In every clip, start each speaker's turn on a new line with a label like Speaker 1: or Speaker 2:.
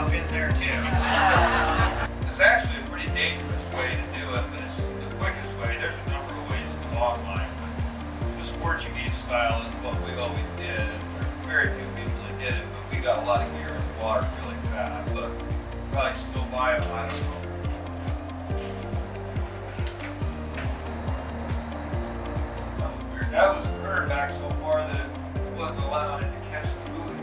Speaker 1: hop in there too.
Speaker 2: It's actually a pretty dangerous way to do it, but it's the quickest way. There's a number of ways to log line. This Portuguese style is what we always did. There's very few people that did it, but we got a lot of gear in the water really fast. But probably still buy them, I don't know. That was curved back so far that it wasn't allowing it to catch the buoy.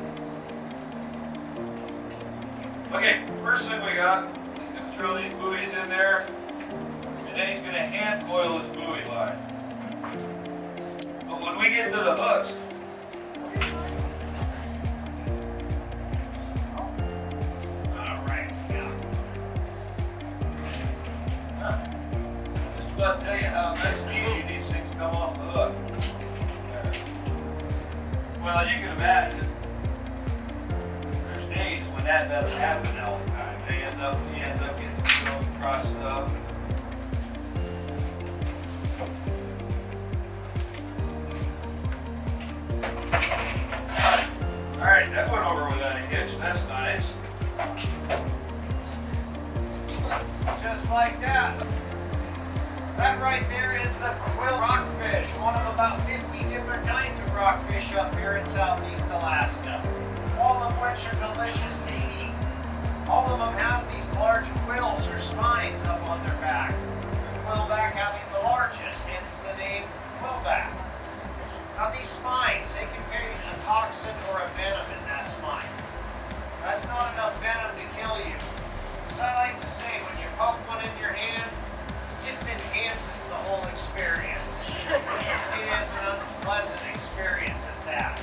Speaker 2: Okay, first thing we got, he's going to throw these buoys in there, and then he's going to hand coil his buoy line. But when we get to the hooks, just about to tell you how nice and easy these things come off the hook. Well, you can imagine, there's days when that doesn't happen all the time. You end up getting crossed up. Alright, that went over without a hitch. That's nice.
Speaker 1: Just like that. That right there is the quill rockfish, one of about 50 different kinds of rockfish up here in southeast Alaska, all of which are delicious to eat. All of them have these large quills or spines up on their back, the quillback having the largest, hence the name quillback. Now these spines, they contain a toxin or a venom in that spine. That's not enough venom to kill you. So I like to say, when you poke one in your hand, it just enhances the whole experience. It is an unpleasant experience at that.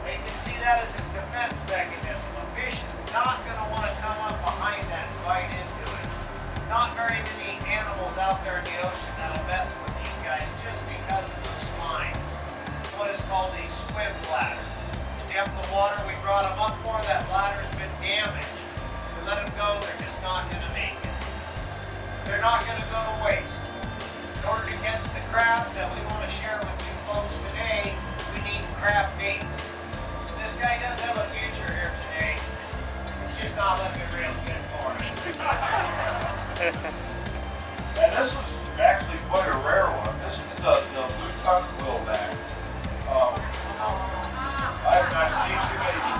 Speaker 1: You can see that as his defense mechanism. A fish is not going to want to come up behind that and bite into it. Not very many animals out there in the ocean that'll mess with these guys just because of those spines. What is called a swim bladder. In depth of water we brought them up for, that bladder's been damaged. We let them go, they're just not going to make it. They're not going to go to waste. In order to catch the crabs that we want to share with you folks today, we need crab bait. This guy does have a future here today. It's just not looking real good for him.
Speaker 2: And this was actually quite a rare one. This is the blue tongue quillback. I have not seen too many.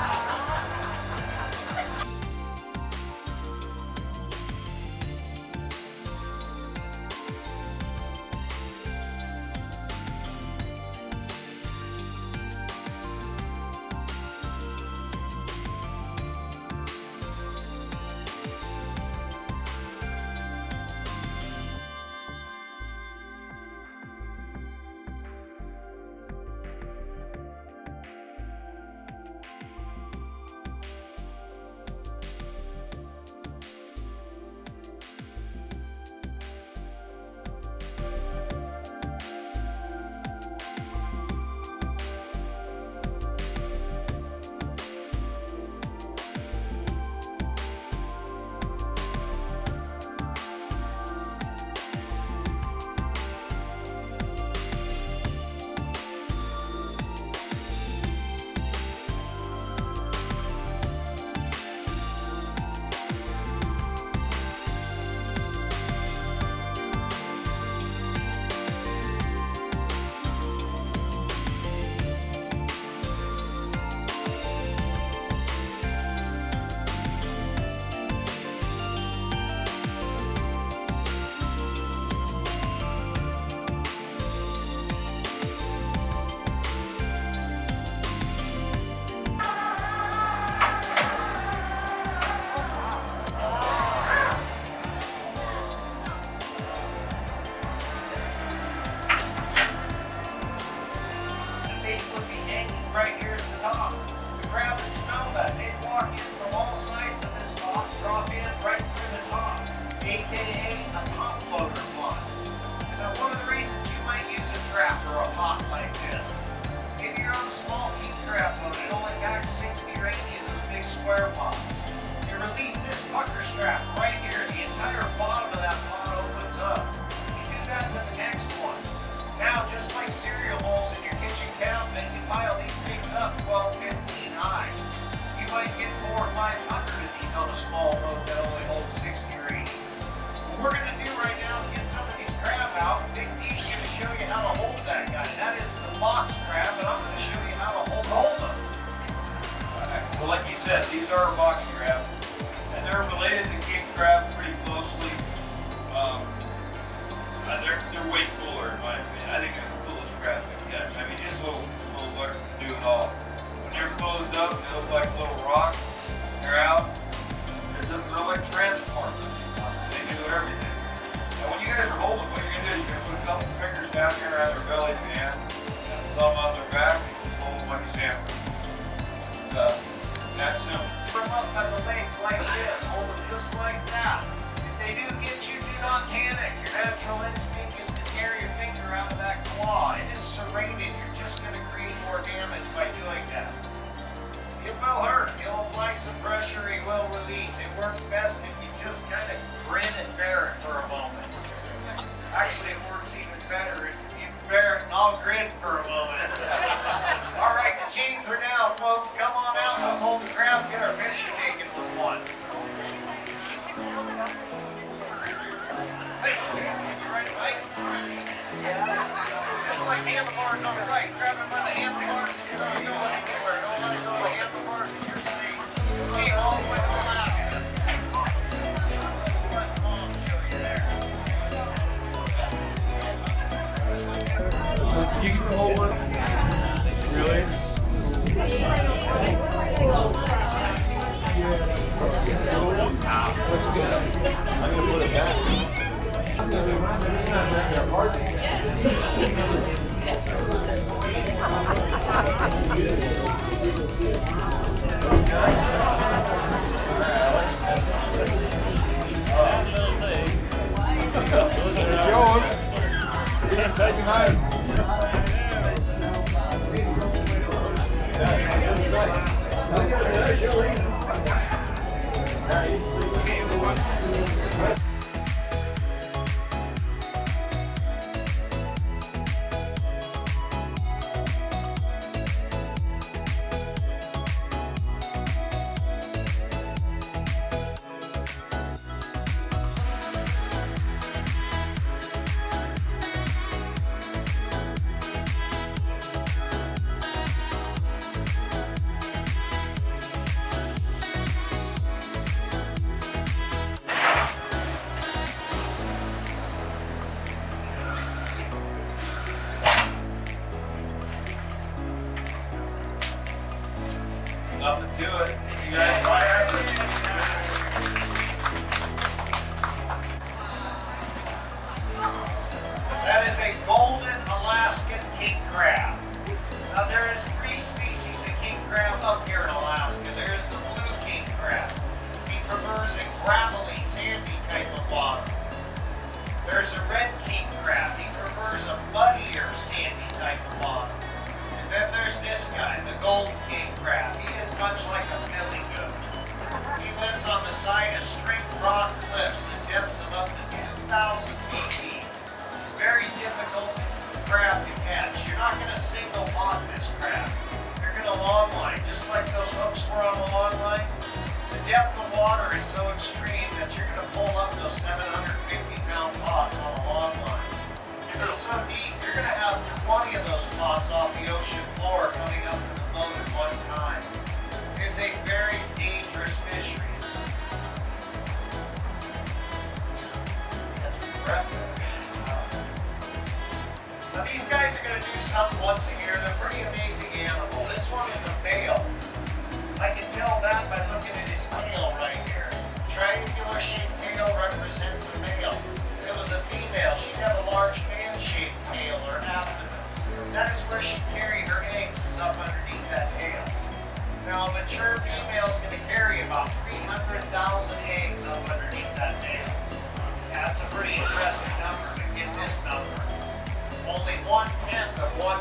Speaker 2: they're related to king crab pretty closely. They're way cooler in my opinion. I think they're the coolest crab we catch. I mean, just little butters can do it all. When they're closed up, they look like little rocks. They're out. They're like transformers. They do everything. And when you guys are holding, what you're gonna do is you're gonna put a couple fingers down here around their belly band, and a thumb on their back, and just hold them like a sandwich. That's simple.
Speaker 1: From up by the legs like this, hold them just like that. If they do get you, do not panic. Your natural instinct is to tear your finger out of that claw. It is serrated. You're just going to create more damage by doing that. It will hurt. He'll apply some pressure. He will release. It works best if you just kind of grin and bear it for a moment. Actually, it works even better if you bear it and I'll grin for a moment. All right, the chains are down, folks. Come on out. Let's hold the crowd. Get our picture taken with one. Hey, you ready, Mike? It's just like handlebars on the right. Grab him by the handlebars and you're not going anywhere. Don't let it go to handlebars and you're safe. Okay, all the way to Alaska. Let Mom show you there.
Speaker 3: You can hold one. Really? Looks good. I'm gonna put it back. It's yours. Take him home.
Speaker 2: Nothing to it. You guys fire.
Speaker 1: That is a golden Alaskan king crab. Now there is 3 species of king crab up here in Alaska. There's the blue king crab. He prefers a gravelly, sandy type of water. There's a red king crab. He prefers a muddier, sandy type of water. And then there's this guy, the golden king crab. He is much like a billy goat. He lives on the side of straight rock cliffs at depths of up to 2,000 feet deep. Very difficult crab to catch. You're not going to single pot this crab. You're going to long line, just like those hooks were on the long line. The depth of water is so extreme that you're going to pull up those 750-pound pots on a long line. It's so deep, you're going to have 20 of those pots off the ocean floor coming up to the boat at one time. It is a very dangerous fishery. Now these guys are going to do something once a year. They're a pretty amazing animal. This one is a male. I can tell that by looking at his tail right here. Triangular shaped tail represents a male. If it was a female, she'd have a large fan-shaped tail or abdomen. That is where she carried her eggs, is up underneath that tail. Now a mature female is going to carry about 300,000 eggs up underneath that tail. That's a pretty impressive number to get this number. Only 1/10 of 1%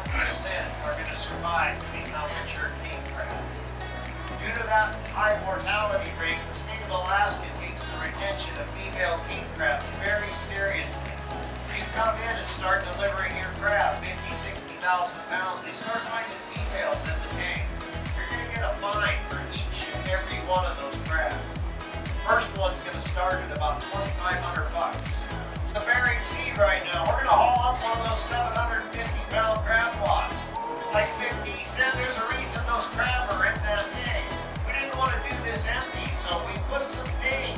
Speaker 1: are going to survive to become mature king crab. Due to that high mortality rate, the state of Alaska takes the retention of female king crabs very seriously. You come in and start delivering your crab, 50,000, 60,000 pounds, they start finding females in the tank. You're going to get a fine for each and every one of those crabs. First one's going to start at about $2,500. The Berring Sea right now, we're going to haul up one of those 750-pound crab pots. Like 50 said, there's a reason those crab are in that tank. We didn't want to do this empty, so we put some bait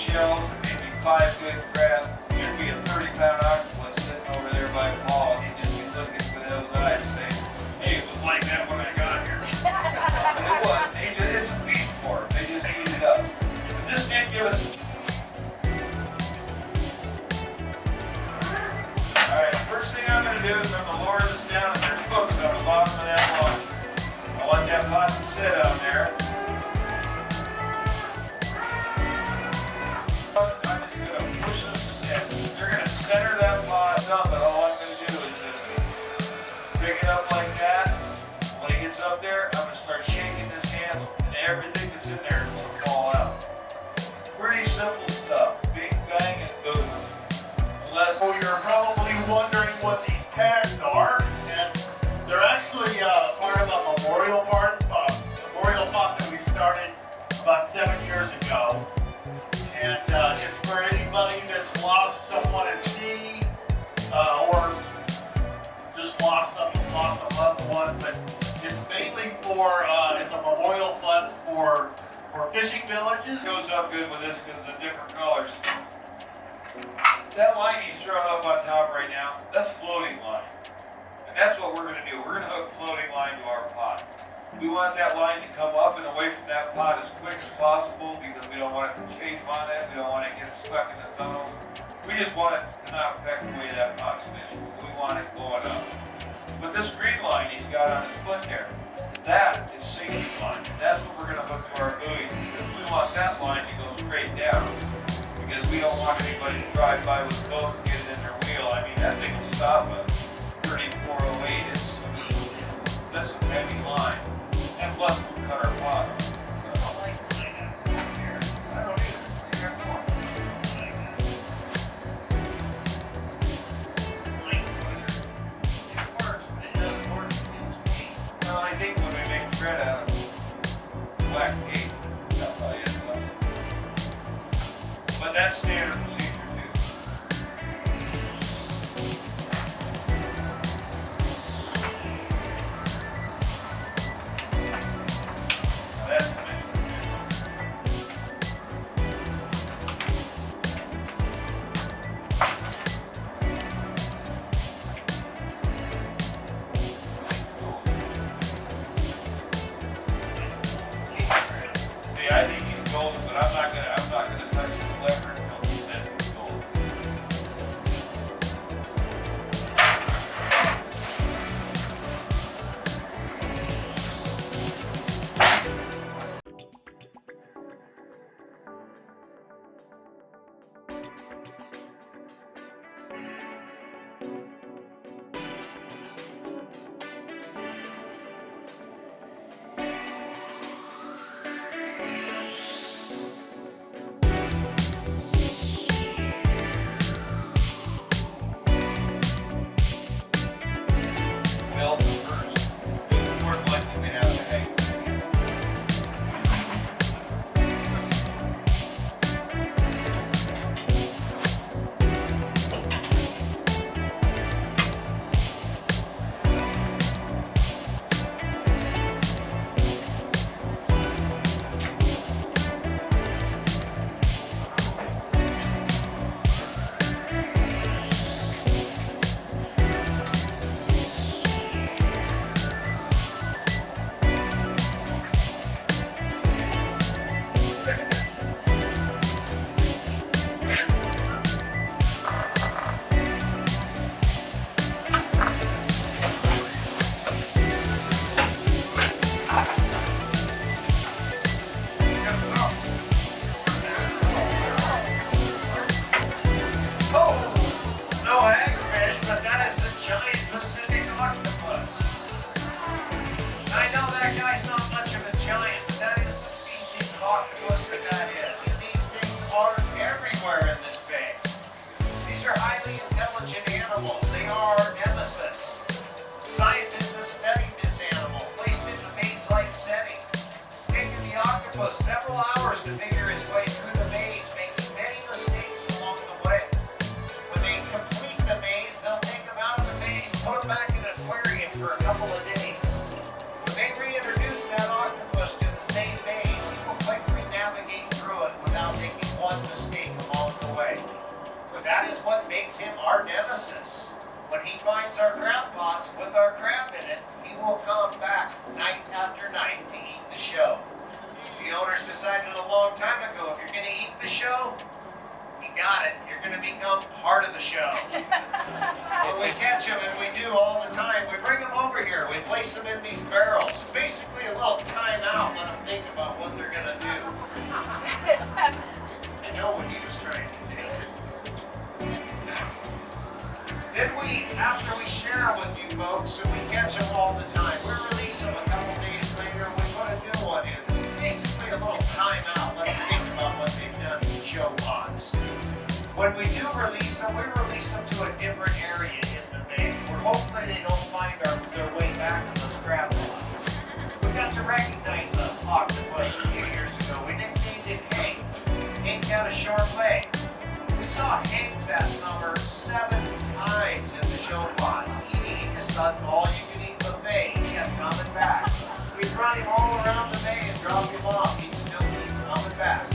Speaker 2: shells and maybe 5 good crab. There'd be a 30-pound octopus sitting over there by Paul, and he'd just be looking for those eyes saying, hey, it was like that when I got here. And it was. It's a feast for them. They just eat it up. But this did give us Alright, first thing I'm going to do is I'm going to lower this down and there's hooks on the bottom of that launch. I want that pot to sit on there. I'm just going to push this in. You're going to center that pot up, but all I'm going to do is just pick it up like that. When it gets up there, I'm going to start shaking this handle, and everything that's in there is going to fall out. Pretty simple stuff. Bing, bang, and boom. Unless
Speaker 4: you're probably wondering what these tags are, and they're actually part of a memorial pot that we started about 7 years ago. And it's for anybody that's lost someone at sea, or just lost a loved one. But it's mainly for as a memorial fund for fishing villages.
Speaker 2: it goes up good with this because of the different colors. That line he's throwing up on top right now, that's floating line. And that's what we're going to do. We're going to hook floating line to our pot. We want that line to come up and away from that pot as quick as possible because we don't want it to chafe on it. We don't want it to get stuck in the tunnel. We just want it to not affect the way that pot's fishing. We want it going up. But this green line he's got on his foot there, that is sinking line. And that's what we're going to hook to our buoy because we want that line to go straight down. Because we don't want anybody to drive by with a boat and get it in their wheel. I mean, that thing will stop a 3408. That's a heavy line. And plus, we'll cut our pot. I don't like that here. I don't either. Here, come on.
Speaker 4: It works, but it doesn't work against me.
Speaker 2: No, I think when we make thread out of black tape, that's how it is. But that's standard procedure too. Now that's the next one. See, I think he's golden, but I'm not gonna touch his lever until he says he's golden. Melt first. It's more likely to have a hang.
Speaker 1: octopus that is. And these things are everywhere in this bay. These are highly intelligent animals. They are our nemesis. Scientists have studied this animal, placed it in a maze-like setting. It's taken the octopus several hours to figure his way through the maze, making many mistakes along the way. When they complete the maze, they'll take them out of the maze, put them back in an aquarium for a couple of days. When they reintroduce that octopus to the same maze, he will quickly navigate through it without making one mistake. That is what makes him our nemesis. When he finds our crab pots with our crab in it, he will come back night after night to eat the show. The owners decided a long time ago, if you're going to eat the show, you got it. You're going to become part of the show. When we catch them, and we do all the time, we bring them over here. We place them in these barrels. Basically a little time out, let them think about what they're going to do. I know what he was trying to do. Then after we share them with you folks, and we catch them all the time, we release them a couple days later, and we put a new one in. This is basically a little time out, let them think about what they've done in show pots. When we do release them, we release them to a different area in the bay, where hopefully they don't find their way back to those crab pots. We got to recognize an octopus a few years ago. We nicknamed it Hank. Hank had a sharp leg. We saw Hank that summer 7 times in the show pots, eating his nuts all you can eat buffet. He kept coming back. We'd run him all around the bay and drop him off. He'd still keep coming back.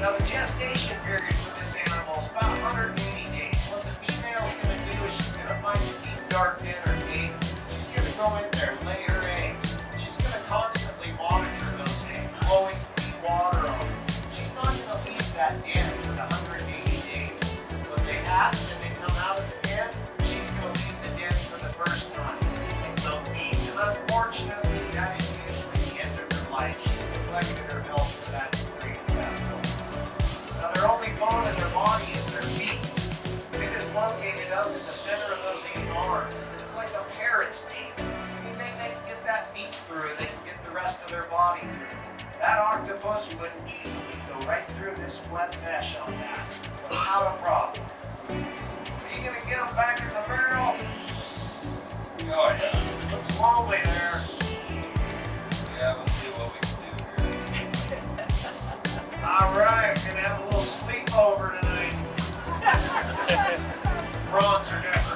Speaker 1: Now the gestation period for this animal is about 180 days. What the female's going to do is she's going to find a deep dark den or cave. She's going to go in there, lay her eggs. She's going to constantly monitor those eggs, blowing clean water on them. She's not going to leave that den for the 180 days. When they hatch and they come out of the den, she's going to leave the den for the first time. And so feed. And unfortunately, that is usually the end of her life. She's neglected her health to that degree at that point. Now their only bone in their body is their beak. It is located up in the center of those 8 arms. It's like a parrot's beak. Anything they can get that beak through, they can get the rest of their body through. That octopus would easily go right through this web mesh on that without a problem. Are you going to get them back in the barrel?
Speaker 2: Oh yeah.
Speaker 1: Looks lonely there.
Speaker 2: Yeah, we'll see what we can do here.
Speaker 1: All right, we're going to have a little sleepover tonight. Prawns are never